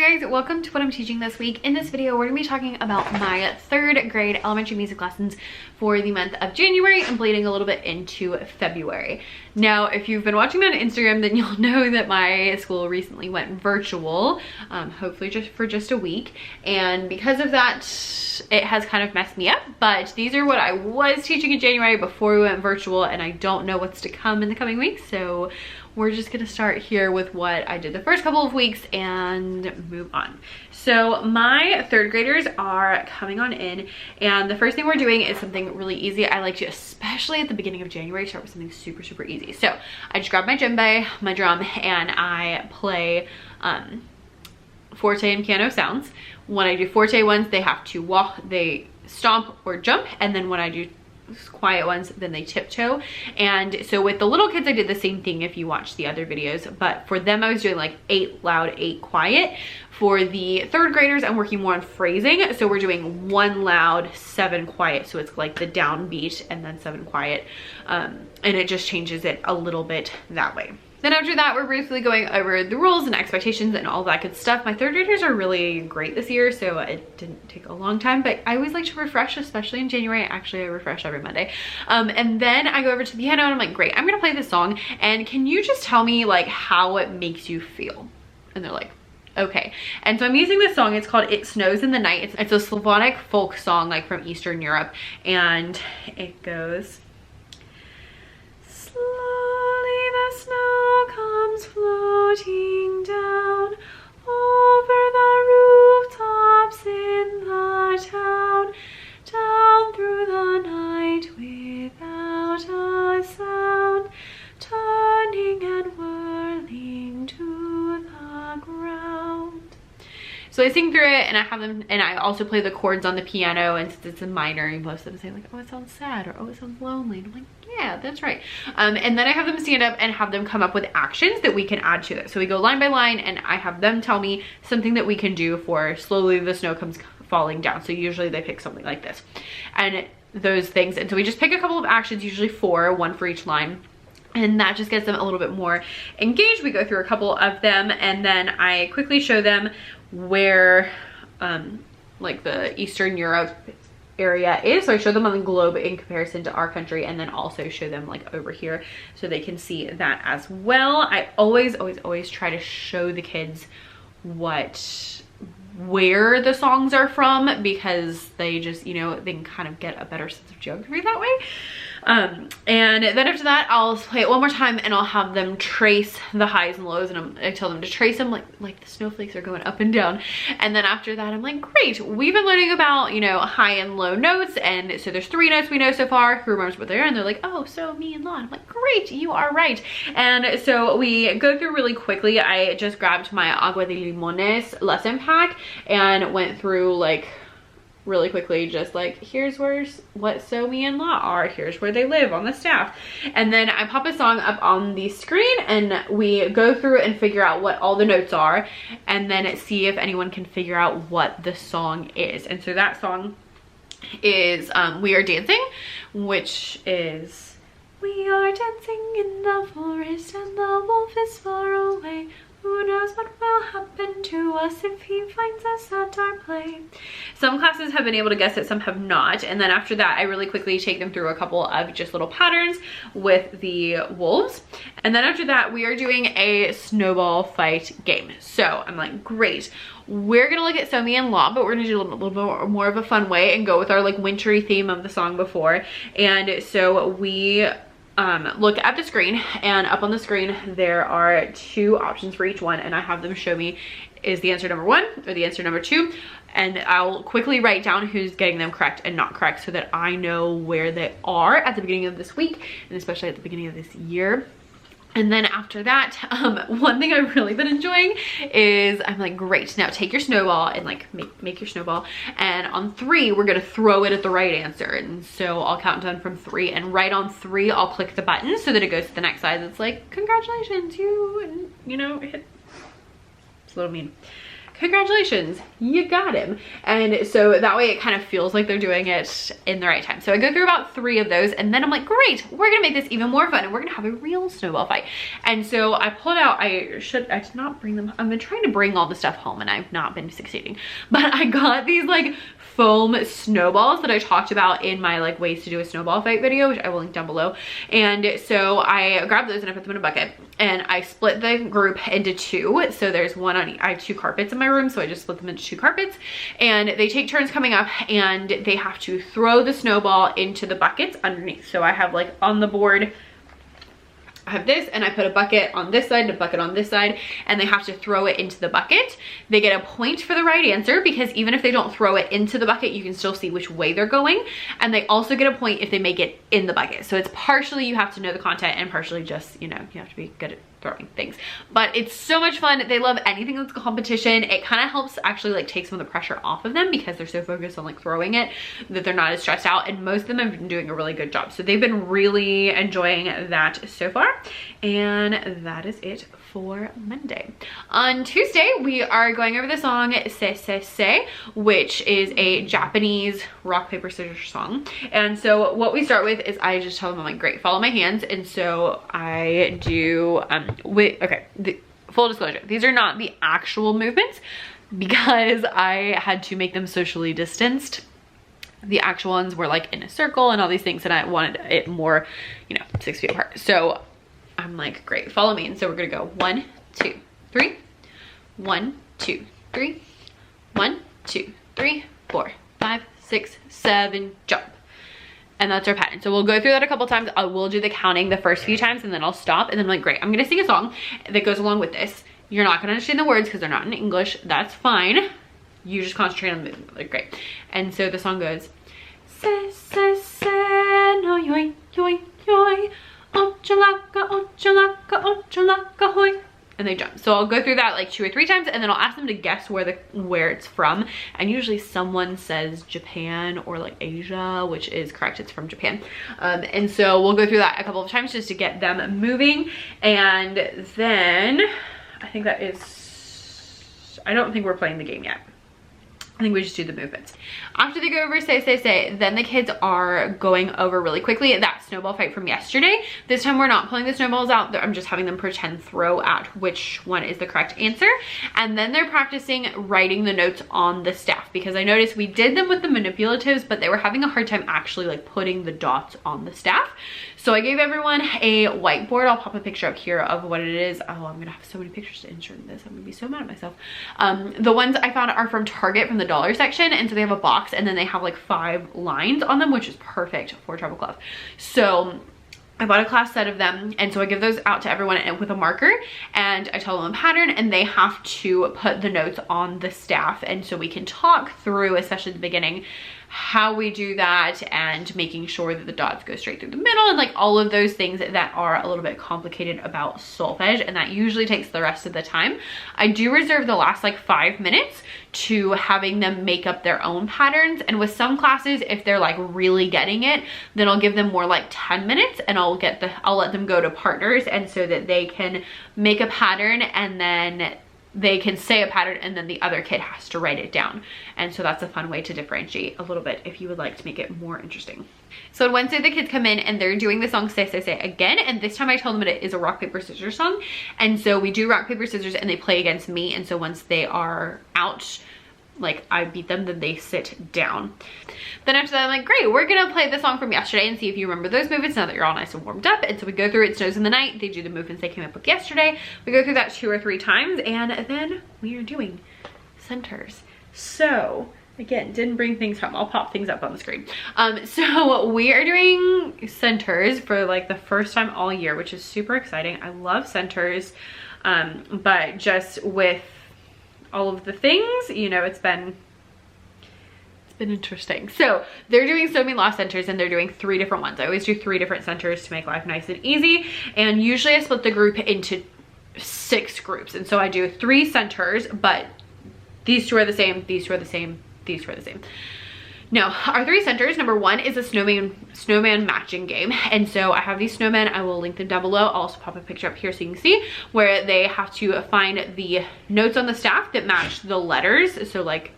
guys, welcome to what I'm teaching this week. In this video, we're gonna be talking about my 3rd grade elementary music lessons for the month of January and bleeding a little bit into February. Now, if you've been watching me on Instagram, then you'll know that my school recently went virtual, hopefully just a week. And because of that, it has kind of messed me up, but these are what I was teaching in January before we went virtual, and I don't know what's to come in the coming weeks. So we're just gonna start here with what I did the first couple of weeks and move on. So my 3rd graders are coming on in, and the first thing we're doing is something really easy. I like to, especially at the beginning of January, start with something super easy. So I just grab my djembe, my drum, and I play forte and piano sounds. When I do forte ones, they have to walk, they stomp or jump, and then when I do quiet ones, then they tiptoe. And so with the little kids, I did the same thing if you watch the other videos, but for them I was doing like 8 loud, 8 quiet. For the 3rd graders, I'm working more on phrasing, so we're doing 1 loud, 7 quiet, so it's like the downbeat and then 7 quiet, and it just changes it a little bit that way. Then after that, we're briefly going over the rules and expectations and all that good stuff. My 3rd graders are really great this year, so it didn't take a long time, but I always like to refresh, especially in January. Actually, I refresh every Monday. And then I go over to the piano and I'm like, great, I'm gonna play this song, and can you just tell me like how it makes you feel? And they're like, okay. And so I'm using this song. It's called It Snows in the Night. It's a Slavonic folk song, like from Eastern Europe, and it goes, slowly the snow comes floating down over the rooftops in the town, down through the night without a sound, turning and whirling to the ground. So I sing through it, and I have them, and I also play the chords on the piano, and since it's a minor, and most of them say like, oh, it sounds sad, or oh, it sounds lonely, and I'm like, yeah, that's right. And then I have them stand up and have them come up with actions that we can add to it. So we go line by line, and I have them tell me something that we can do for slowly the snow comes falling down. So usually they pick something like this and those things, and so we just pick a couple of actions, usually 4, 1 for each line. And that just gets them a little bit more engaged. We go through a couple of them, and then I quickly show them where like the Eastern Europe area is. So I show them on the globe in comparison to our country, and then also show them like over here so they can see that as well. I always try to show the kids where the songs are from, because they just, you know, they can kind of get a better sense of geography that way. And then after that, I'll play it one more time, and I'll have them trace the highs and lows, and I tell them to trace them like the snowflakes are going up and down. And then after that, I'm like, great, we've been learning about, you know, high and low notes, and so there's 3 notes we know so far. Who remembers what they are? And they're like, oh, so, mi, and la. And I'm like, great, you are right. And so we go through really quickly. I just grabbed my Agua de Limones lesson pack and went through like really quickly, just like, here's what so, mi, and la are, here's where they live on the staff. And then I pop a song up on the screen, and we go through and figure out what all the notes are, and then see if anyone can figure out what the song is. And so that song is We Are Dancing, which is, we are dancing in the forest and the wolf is far away. Who knows what will happen to us if he finds us at our play. Some classes have been able to guess it, some have not. And then after that, I really quickly take them through a couple of just little patterns with the wolves. And then after that, we are doing a snowball fight game. So I'm like, great. We're gonna look at So, Mi, and La, but we're gonna do a little bit more of a fun way and go with our like wintry theme of the song before. And so we look at the screen, and up on the screen there are 2 options for each one, and I have them show me, is the answer number 1 or the answer number 2, and I'll quickly write down who's getting them correct and not correct, so that I know where they are at the beginning of this week, and especially at the beginning of this year. And then after that, one thing I've really been enjoying is I'm like, great, now take your snowball and like make your snowball, and on 3 we're gonna throw it at the right answer. And so I'll count down from 3, and right on 3 I'll click the button so that it goes to the next side. It's like, congratulations, you know, hit, it's a little mean. congratulations, you got him. And so that way it kind of feels like they're doing it in the right time. So I go through about 3 of those, and then I'm like, great, we're gonna make this even more fun, and we're gonna have a real snowball fight. And so I pulled out, I did not bring them, I've been trying to bring all the stuff home and I've not been succeeding, but I got these like foam snowballs that I talked about in my like ways to do a snowball fight video, which I will link down below. And so I grabbed those and I put them in a bucket, and I split the group into 2. So there's one on, I have 2 carpets in my room, so I just split them into 2 carpets, and they take turns coming up, and they have to throw the snowball into the buckets underneath. So I have like on the board, I have this, and I put a bucket on this side and a bucket on this side, and they have to throw it into the bucket. They get a point for the right answer, because even if they don't throw it into the bucket, you can still see which way they're going. And they also get a point if they make it in the bucket. So it's partially you have to know the content, and partially just, you know, you have to be good at throwing things. But it's so much fun. They love anything that's a competition. It kind of helps actually like take some of the pressure off of them, because they're so focused on like throwing it that they're not as stressed out, and most of them have been doing a really good job. So they've been really enjoying that so far, and that is it for Monday. On Tuesday, we are going over the song Se Se Se, which is a Japanese rock, paper, scissors song. And so what we start with is I just tell them, I'm like, great, follow my hands. And so I do, full disclosure, these are not the actual movements, because I had to make them socially distanced. The actual ones were like in a circle and all these things, and I wanted it more, you know, 6 feet apart. So I'm like, great, follow me. And so we're gonna go 1, 2, 3, 1, 2, 3, 1, 2, 3, 4, 5, 6, 7, jump. And that's our pattern. So we'll go through that a couple times. I will do the counting the first few times, and then I'll stop, and then I'm like, great, I'm gonna sing a song that goes along with this. You're not gonna understand the words because they're not in English. That's fine. You just concentrate on the movement. Like, great. And so the song goes, se se se no yoi yoi yoi, ochalaka ochalaka ochalaka hoi. And they jump. So I'll go through that like 2 or 3 times, and then I'll ask them to guess where it's from. And usually someone says Japan or like Asia, which is correct, it's from Japan. And so we'll go through that a couple of times just to get them moving. And then I think that is, I don't think we're playing the game yet. I think we just do the movements. After they go over say, say, say, then the kids are going over really quickly that snowball fight from yesterday. This time we're not pulling the snowballs out. I'm just having them pretend throw at which one is the correct answer. And then they're practicing writing the notes on the staff, because I noticed we did them with the manipulatives, but they were having a hard time actually like putting the dots on the staff. So I gave everyone a whiteboard. I'll pop a picture up here of what it is. Oh, I'm gonna have so many pictures to insert in this. I'm gonna be so mad at myself. The ones I found are from Target, from the dollar section, and so they have a box, and then they have like 5 lines on them, which is perfect for treble clef. So I bought a class set of them, and so I give those out to everyone with a marker, and I tell them a pattern, and they have to put the notes on the staff. And so we can talk through, especially at the beginning, how we do that, and making sure that the dots go straight through the middle, and like all of those things that are a little bit complicated about solfege, and that usually takes the rest of the time. I do reserve the last like 5 minutes to having them make up their own patterns, and with some classes, if they're like really getting it, then I'll give them more like 10 minutes, and I'll let them go to partners, and so that they can make a pattern, and then they can say a pattern, and then the other kid has to write it down. And so that's a fun way to differentiate a little bit if you would like to make it more interesting. So on Wednesday, the kids come in and they're doing the song Say Say Say again, and this time I told them it is a rock, paper, scissors song. And so we do rock, paper, scissors, and they play against me. And so once they are out, like I beat them, then they sit down. Then after that, I'm like, great, we're gonna play the song from yesterday and see if you remember those movements now that you're all nice and warmed up. And so we go through It Snows in the Night. They do the movements they came up with yesterday. We go through that 2 or 3 times, and then we are doing centers. So again, didn't bring things home. I'll pop things up on the screen. So we are doing centers for like the first time all year, which is super exciting. I love centers, but just with all of the things, you know, it's been interesting. So they're doing so many lost centers, and they're doing 3 different ones. I always do 3 different centers to make life nice and easy, and usually I split the group into 6 groups. And so I do 3 centers, but these 2 are the same, these 2 are the same, these 2 are the same. Now, our 3 centers, number 1 is a snowman matching game. And so I have these snowmen. I will link them down below. I'll also pop a picture up here so you can see, where they have to find the notes on the staff that match the letters. So like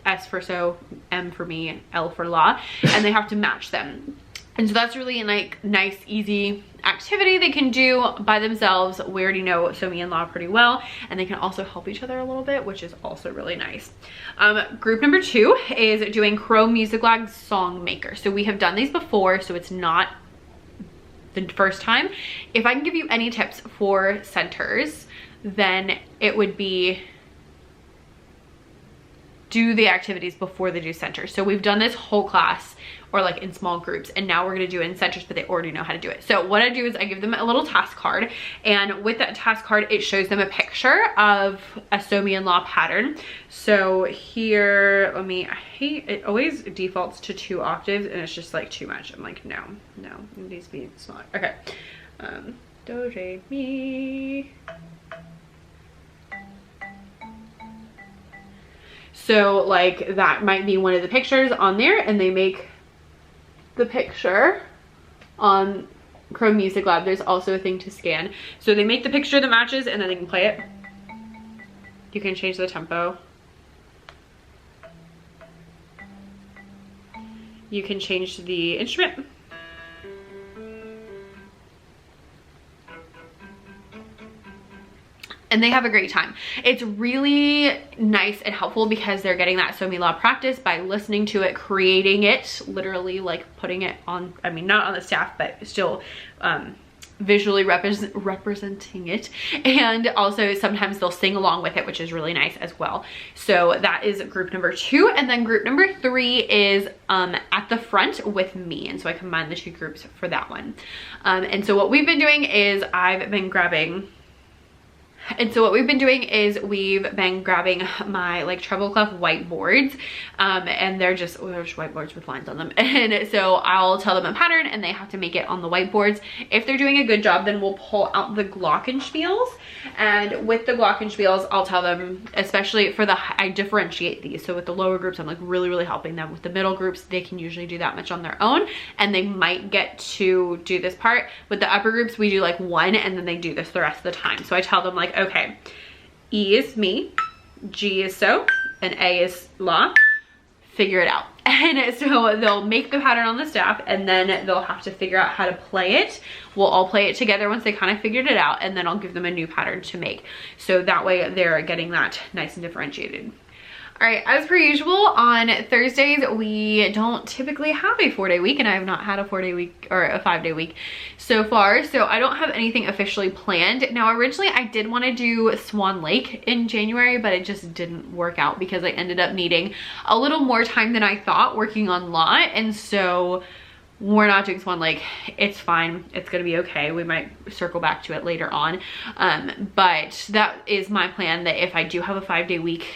S for so, M for me, L for la, and they have to match them. And so that's really a like nice, easy activity they can do by themselves. We already know So-mi and La pretty well, and they can also help each other a little bit, which is also really nice. Group number 2 is doing Crow Music Lab Song Maker. So we have done these before, so it's not the first time. If I can give you any tips for centers, then it would be do the activities before they do centers. So we've done this whole class or like in small groups, and now we're gonna do it in centers, but they already know how to do it. So what I do is I give them a little task card, and with that task card, it shows them a picture of a So-mi and La pattern. So here, I hate, it always defaults to 2 octaves, and it's just like too much. I'm like, no, it needs to be smaller. Okay, do, re, mi. So like that might be one of the pictures on there, and they make the picture on Crow Music Lab. There's also a thing to scan. So they make the picture that matches, and then they can play it. You can change the tempo. You can change the instrument. And they have a great time. It's really nice and helpful because they're getting that So-mi La practice by listening to it, creating it, literally like putting it on, I mean, not on the staff, but still visually representing it. And also sometimes they'll sing along with it, which is really nice as well. So that is group number 2. And then group number 3 is at the front with me. And so I combined the 2 groups for that one. And so what we've been doing is we've been grabbing my like treble clef whiteboards, and they're just whiteboards with lines on them. And so I'll tell them a pattern and they have to make it on the whiteboards. If they're doing a good job, then we'll pull out the glockenspiels, and with the glockenspiels, I'll tell them, especially for I differentiate these. So with the lower groups, I'm like really helping them. With the middle groups, they can usually do that much on their own, and they might get to do this part. With the upper groups, we do like 1, and then they do this the rest of the time. So I tell them like, okay, E is me, G is so, and A is La. Figure it out. And so they'll make the pattern on the staff, and then they'll have to figure out how to play it. We'll all play it together once they kind of figured it out, and then I'll give them a new pattern to make. So that way they're getting that nice and differentiated. All right, as per usual, on Thursdays, we don't typically have a 4-day week, and I have not had a 4-day week or a 5-day week so far, so I don't have anything officially planned. Now, originally, I did want to do Swan Lake in January, but it just didn't work out because I ended up needing a little more time than I thought working on law, and so we're not doing Swan Lake. It's fine. It's gonna be okay. We might circle back to it later on, but that is my plan, that if I do have a 5-day week,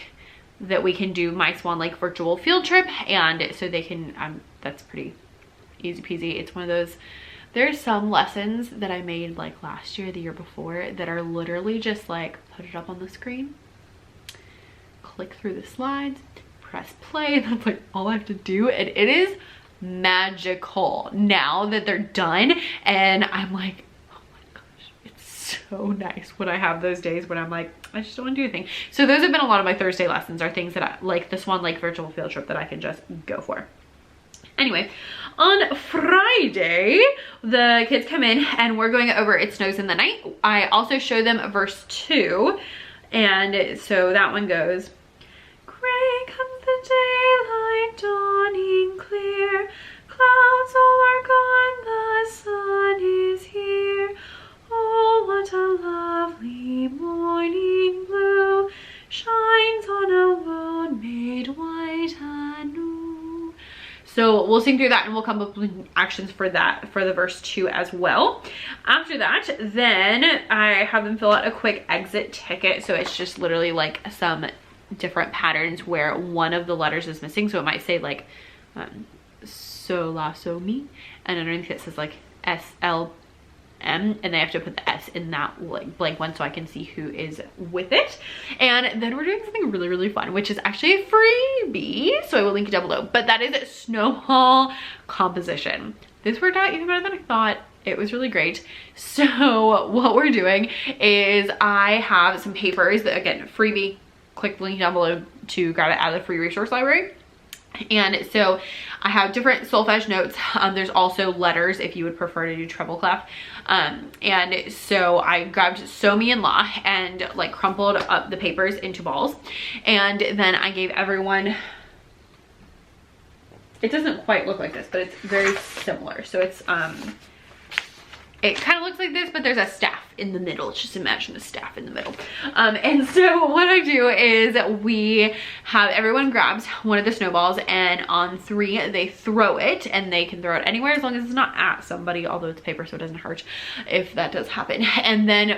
that we can do my Swan Lake virtual field trip, and so they can, that's pretty easy peasy. It's one of those, there's some lessons that I made like last year, the year before, that are literally just like, put it up on the screen, click through the slides, press play, and that's like all I have to do, and it is magical now that they're done. And I'm like, so nice when I have those days when I'm like, I just don't want to do anything. So those have been a lot of my Thursday lessons, are things that I like, the Swan Lake virtual field trip, that I can just go for. Anyway, on Friday, the kids come in and we're going over It Snows in the Night. I also show them verse 2, and so that one goes, gray comes the daylight dawning clear, clouds all are gone, the sun is here. Oh, what a lovely morning blue shines on a road made white and new. So we'll sing through that, and we'll come up with actions for that, for the verse 2 as well. After that, then I have them fill out a quick exit ticket. So it's just literally like some different patterns where one of the letters is missing. So it might say like so, la, so, mi, and underneath it says like S, L, M, and they have to put the S in that like blank one so I can see who is with it. And then we're doing something really, really fun, which is actually a freebie, so I will link it down below. But that is Snowball composition. This worked out even better than I thought. It was really great. So what we're doing is I have some papers that, again, freebie, click the link down below to grab it out of the free resource library. And so I have different solfege notes. There's also letters if you would prefer to do treble clef. And so I grabbed So, Me, and La and like crumpled up the papers into balls. And then I gave everyone, it doesn't quite look like this, but it's very similar. So it's, it kind of looks like this, but there's a staff in the middle. Just imagine a staff in the middle. And so what I do is we have everyone grabs one of the snowballs, and on 3 they throw it, and they can throw it anywhere as long as it's not at somebody, although it's paper so it doesn't hurt if that does happen. And then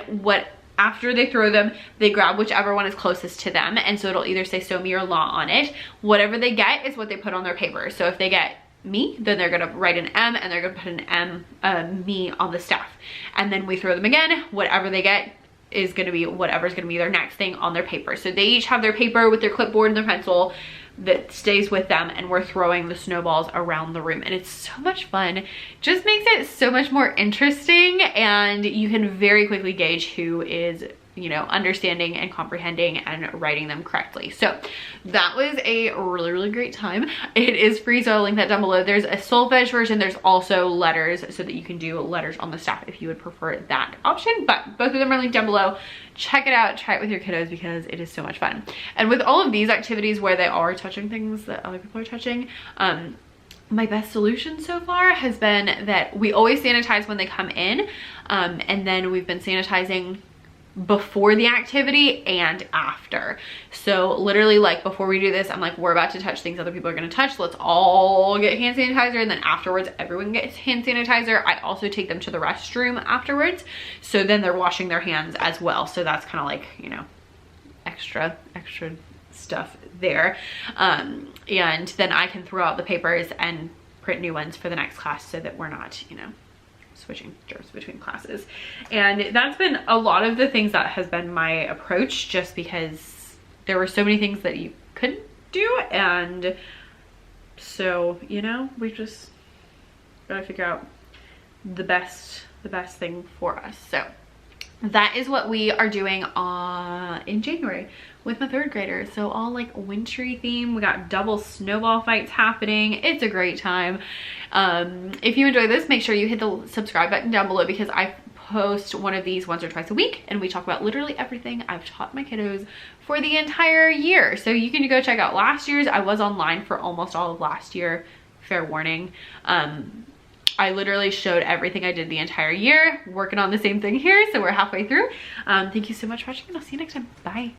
after they throw them, they grab whichever one is closest to them, and so it'll either say So, Me, or La on it. Whatever they get is what they put on their paper. So if they get Me, then they're gonna write an M, and they're gonna put an M, Me on the staff. And then we throw them again. Whatever they get is gonna be whatever's gonna be their next thing on their paper. So they each have their paper with their clipboard and their pencil that stays with them, and we're throwing the snowballs around the room, and it's so much fun. Just makes it so much more interesting, and you can very quickly gauge who is, you know, understanding and comprehending and writing them correctly. So that was a really, really great time. It is free, so I'll link that down below. There's a solfege version. There's also letters, so that you can do letters on the staff if you would prefer that option, but both of them are linked down below. Check it out, try it with your kiddos, because it is so much fun. And with all of these activities where they are touching things that other people are touching, my best solution so far has been that we always sanitize when they come in, and then we've been sanitizing before the activity and after. So literally, like, before we do this, I'm like, we're about to touch things other people are going to touch, let's all get hand sanitizer, and then afterwards everyone gets hand sanitizer. I also take them to the restroom afterwards, so then they're washing their hands as well. So that's kind of like, you know, extra stuff there. And then I can throw out the papers and print new ones for the next class, so that we're not, you know, switching germs between classes. And that's been a lot of the things that has been my approach, just because there were so many things that you couldn't do, and so, you know, we just gotta figure out the best thing for us. So that is what we are doing in January with my 3rd graders. So all like wintry theme. We got double snowball fights happening. It's a great time. If you enjoy this, make sure you hit the subscribe button down below, because I post one of these once or twice a week, and we talk about literally everything I've taught my kiddos for the entire year. So you can go check out last year's. I was online for almost all of last year, fair warning. I literally showed everything I did the entire year, working on the same thing here, so we're halfway through. Thank you so much for watching, and I'll see you next time. Bye.